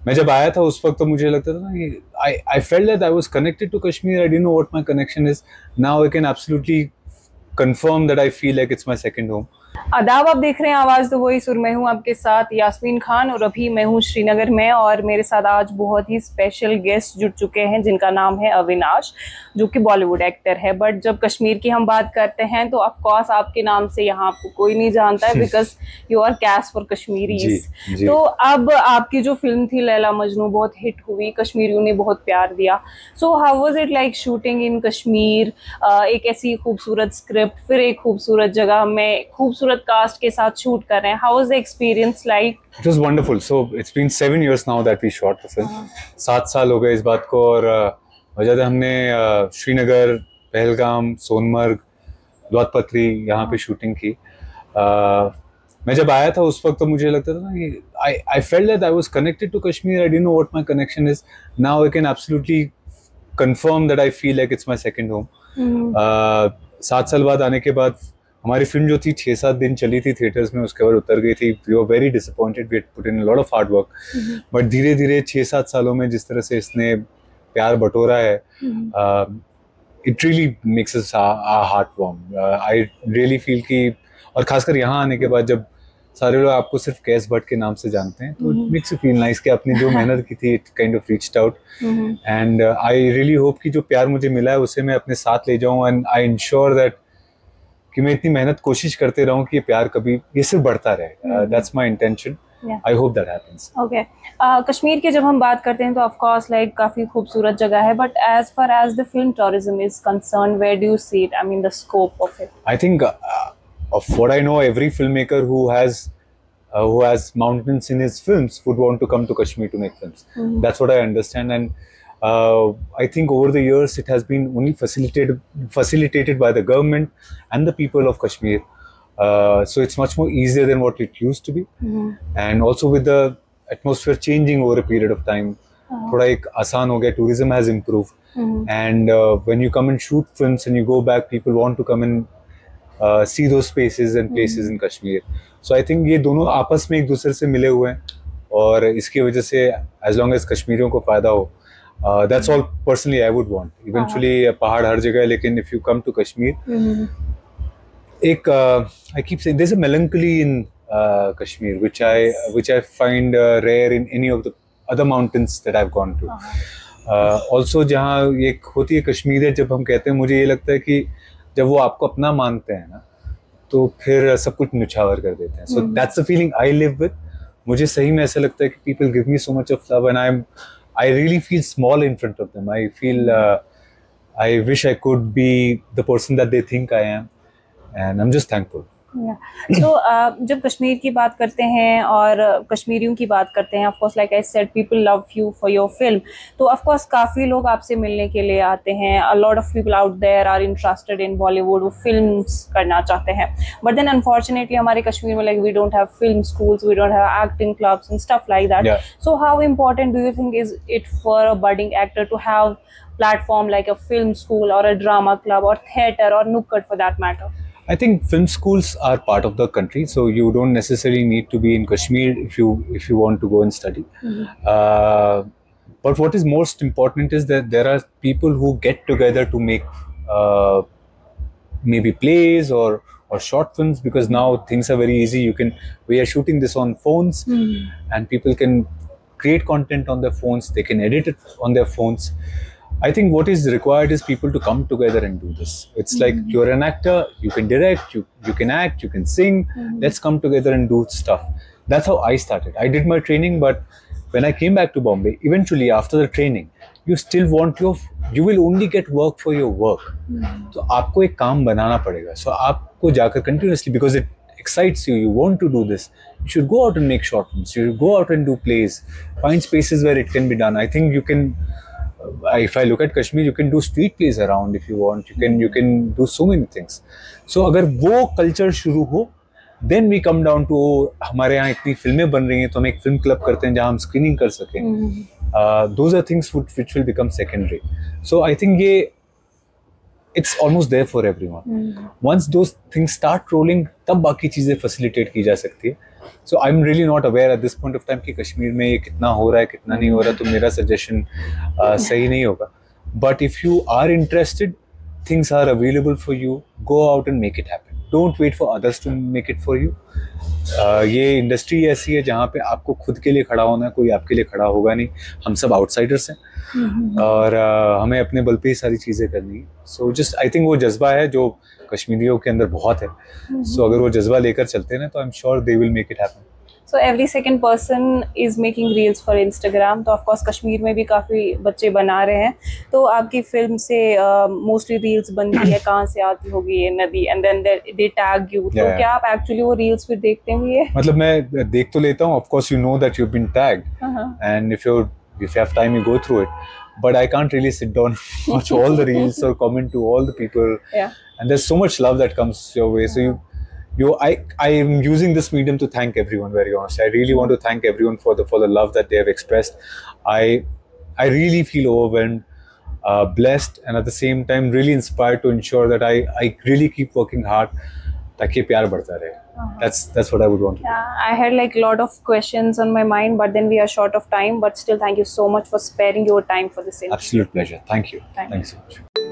मैं जब आया था उस वक्त तो मुझे लगता था ना कि I felt that I was connected to Kashmir. I didn't know what my connection is. Now I can absolutely confirm that I feel like it's my second home. आदाब, आप देख रहे हैं आवाज़ तो वही सुर। मैं हूं आपके साथ यास्मीन खान और अभी मैं हूं श्रीनगर में, और मेरे साथ आज बहुत ही स्पेशल गेस्ट जुड़ चुके हैं जिनका नाम है अविनाश, जो कि बॉलीवुड एक्टर है। बट जब कश्मीर की हम बात करते हैं तो ऑफ कोर्स आपके नाम से यहाँ आपको कोई नहीं जानता है, because you are cast for Kashmiris. तो अब आपकी जो फिल्म थी लैला मजनू बहुत हिट हुई, कश्मीरियों ने बहुत प्यार दिया। So how was it like shooting in Kashmir? एक ऐसी खूबसूरत स्क्रिप्ट, फिर एक खूबसूरत जगह में खूबसूरत कास्ट के साथ शूट कर रहे हैं। How was the experience like? It was wonderful. So it's been 7 years now that we shot the film. 7 साल हो गए इस बात को. और वजह हमने श्रीनगर, पहलगाम, सोनमर्ग, द्वातपत्री यहाँ पे शूटिंग की. मैं जब आया था उस वक्त तो मुझे लगता था ना कि I felt that I was connected to Kashmir. I didn't know what my connection is. Now I can absolutely confirm that I feel like it's my second home. 7 साल बाद आने के बाद हमारी फिल्म जो थी 6-7 दिन चली थी थिएटर्स में, उसके बाद उतर गई थी. We were very disappointed. We had put in a lot of hard work, but धीरे धीरे 6-7 सालों में जिस तरह से इसने प्यार बटोरा है, it really makes us heart warm. I really feel कि, और खासकर यहाँ आने के बाद जब सारे लोग आपको सिर्फ कैस भट्ट के नाम से जानते हैं, तो it makes you feel nice कि आपने जो मेहनत की थी it kind of reached out. And I really hope कि जो प्यार मुझे मिला है उसे मैं अपने साथ ले जाऊँ. एंड आई इंश्योर दैट कि मैं इतनी मेहनत कोशिश करते रहूं कि ये प्यार कभी ये सिर्फ बढ़ता रहे. That's my intention. I hope that happens. Okay, Kashmir की जब हम बात करते हैं तो ऑफ कोर्स लाइक काफी खूबसूरत जगह है, but as far as the film tourism is concern, where do you see it? I mean the scope of it. I think of what I know, every filmmaker who has mountains in his films would want to come to Kashmir to make films. That's what I understand. And I think over the years it has been only facilitated by the government and the people of Kashmir. So it's much more easier than what it used to be. And also with the atmosphere changing over a period of time, thoda ek aasan ho gaya. Tourism has improved. And when you come and shoot films and you go back, people want to come and see those spaces and places in Kashmir. So I think ये दोनों आपस में एक दूसरे से मिले हुए हैं, और इसकी वजह से as long as कश्मीरियों को फायदा हो, that's all personally I would want. Eventually पहाड़ हर जगह है, लेकिन if you come to Kashmir, एक I keep saying there's a melancholy in Kashmir which I find rare in any of the other mountains that I've gone to. Also जहाँ एक होती है कश्मीर है, जब हम कहते हैं, मुझे ये लगता है कि जब वो आपको अपना मानते हैं ना, तो फिर सब कुछ न्यौछावर कर देते हैं. So that's the feeling I live with. मुझे सही में ऐसा लगता है कि people give me so much of love and I really feel small in front of them. I feel I wish I could be the person that they think I am, and I am just thankful. तो जब कश्मीर की बात करते हैं और कश्मीरियों की बात करते हैं, of course like I said people love you for your film. तो ऑफ कोर्स काफ़ी लोग आपसे मिलने के लिए आते हैं. A lot of people out there are interested in Bollywood, वो फिल्म्स करना चाहते हैं. बट देन अनफॉर्चुनेटली हमारे कश्मीर में like we don't have film schools, we don't have acting clubs and stuff like that. So how important do you think is it for a budding actor to have platform like a film school or a drama club or theater or nukkad for that matter? I think film schools are part of the country, so you don't necessarily need to be in Kashmir if you want to go and study. But what is most important is that there are people who get together to make maybe plays or short films, because now things are very easy. We are shooting this on phones, and people can create content on their phones. They can edit it on their phones. I think what is required is people to come together and do this. It's like you're an actor, you can direct, you can act, you can sing. Let's come together and do stuff. That's how I started. I did my training, but when I came back to Bombay, eventually after the training, you will only get work for your work. So आपको एक काम बनाना पड़ेगा. So आपको जाकर continuously, because it excites you, you want to do this. You should go out and make short films. You should go out and do plays. Find spaces where it can be done. I think you can. If I look at Kashmir, you can do street plays around if you want. You can do so many things. So अगर वो culture शुरू हो, then we come down to हमारे यहाँ इतनी फिल्में बन रही हैं तो हम एक फिल्म क्लब करते हैं जहाँ हम स्क्रीनिंग कर सकें. Those are things which will become secondary. So I think it's almost there for everyone. Once those things start rolling, तब बाकी चीजें facilitate की जा सकती है. So I'm really not aware at this point of time कि कश्मीर में ये कितना हो रहा है कितना नहीं हो रहा, तो मेरा सजेशन सही नहीं होगा. But if you are interested, things are available for you. Go out and make it happen. Don't wait for others to make it for you. ये इंडस्ट्री ऐसी है जहाँ पे आपको खुद के लिए खड़ा होना है, कोई आपके लिए खड़ा होगा नहीं. हम सब आउटसाइडर्स हैं और हमें अपने बल पे ही सारी चीज़ें करनी है. सो जस्ट आई थिंक वो जज्बा है जो कश्मीरियों के अंदर बहुत है. सो अगर वो जज्बा लेकर चलते हैं ना, तो I am sure they will make it happen. So every second person is making reels for Instagram. तो of course कश्मीर में भी काफ़ी बच्चे बना रहे हैं. तो आपकी फिल्म से मोस्टली रील्स बनती है, कहाँ से आती होगी ये नदी, and then they tag you. तो क्या आप एक्चुअली वो रील्स फिर देखते होंगे? मतलब मैं देख तो लेता हूँ. Of course you know that you've been tagged, and if you have time you go through it. But I can't really sit down and watch all the reels or comment to all the people. Yeah. And there's so much love that comes your way. So I am using this medium to thank everyone, very honestly. I really want to thank everyone for the love that they have expressed. I really feel overwhelmed, blessed, and at the same time really inspired to ensure that I really keep working hard ताकि प्यार बढ़ता रहे. That's what I would want to do. Yeah, I had like a lot of questions on my mind, but then we are short of time. But still, thank you so much for sparing your time for this interview. Absolute pleasure. Thank you. Thank you so much.